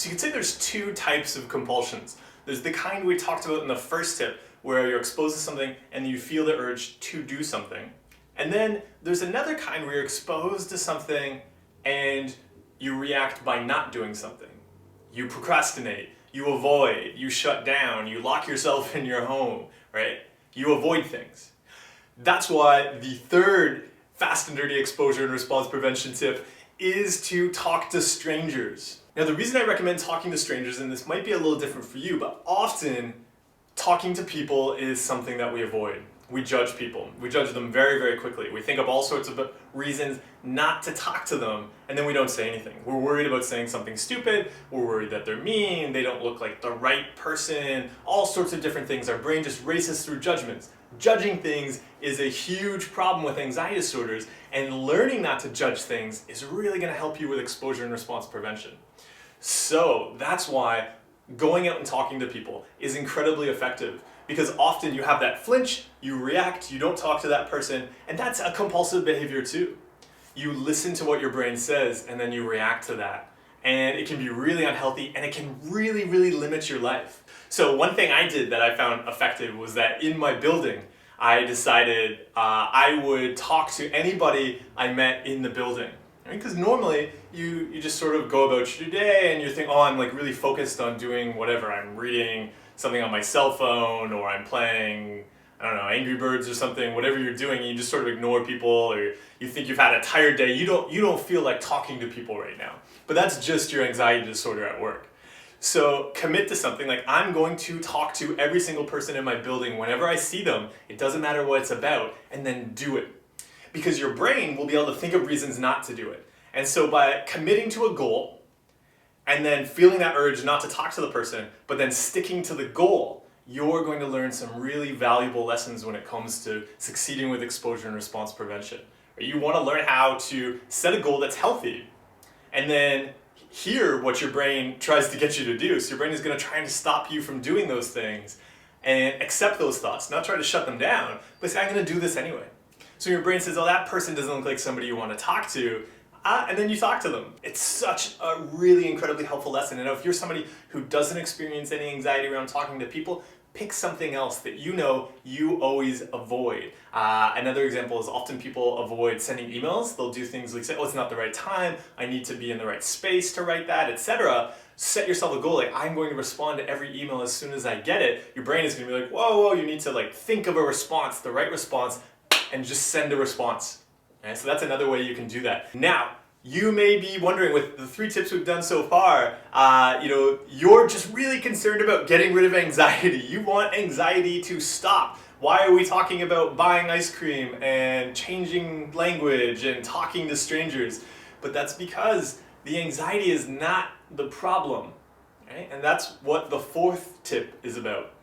So you could say there's two types of compulsions. There's the kind we talked about in the first tip, where you're exposed to something and you feel the urge to do something. And then there's another kind where you're exposed to something and you react by not doing something. You procrastinate, you avoid, you shut down, you lock yourself in your home, right? You avoid things. That's why the third fast and dirty exposure and response prevention tip is to talk to strangers. Now, the reason I recommend talking to strangers, and this might be a little different for you, but often talking to people is something that we avoid. We judge people. We judge them very, very quickly. We think of all sorts of reasons not to talk to them, and then we don't say anything. We're worried about saying something stupid. We're worried that they're mean. They don't look like the right person. All sorts of different things. Our brain just races through judgments. Judging things is a huge problem with anxiety disorders, and learning not to judge things is really going to help you with exposure and response prevention. So that's why going out and talking to people is incredibly effective, because often you have that flinch, you react, you don't talk to that person, and that's a compulsive behavior too. You listen to what your brain says and then you react to that. And it can be really unhealthy, and it can really, really limit your life. So one thing I did that I found effective was that in my building, I decided I would talk to anybody I met in the building. Because normally you just sort of go about your day and you think, oh, I'm like really focused on doing whatever. I'm reading something on my cell phone, or I'm playing, I don't know, Angry Birds or something, whatever you're doing, and you just sort of ignore people, or you think you've had a tired day. You don't feel like talking to people right now. But that's just your anxiety disorder at work. So commit to something like, I'm going to talk to every single person in my building whenever I see them. It doesn't matter what it's about, and then do it. Because your brain will be able to think of reasons not to do it. And so by committing to a goal, and then feeling that urge not to talk to the person, but then sticking to the goal, you're going to learn some really valuable lessons when it comes to succeeding with exposure and response prevention. You want to learn how to set a goal that's healthy, and then hear what your brain tries to get you to do. So your brain is going to try and stop you from doing those things, and accept those thoughts, not try to shut them down, but say, I'm going to do this anyway. So your brain says, oh, that person doesn't look like somebody you want to talk to, and then you talk to them. It's such a really incredibly helpful lesson. And if you're somebody who doesn't experience any anxiety around talking to people, pick something else that you know you always avoid. Another example is often people avoid sending emails. They'll do things like say, oh, it's not the right time, I need to be in the right space to write that, etc. Set yourself a goal, like I'm going to respond to every email as soon as I get it. Your brain is going to be like, whoa, you need to like think of a response, the right response, and just send a response. Okay, so that's another way you can do that. Now, you may be wondering, with the 3 tips we've done so far, you're just really concerned about getting rid of anxiety. You want anxiety to stop. Why are we talking about buying ice cream and changing language and talking to strangers? But that's because the anxiety is not the problem. Okay? And that's what the 4th tip is about.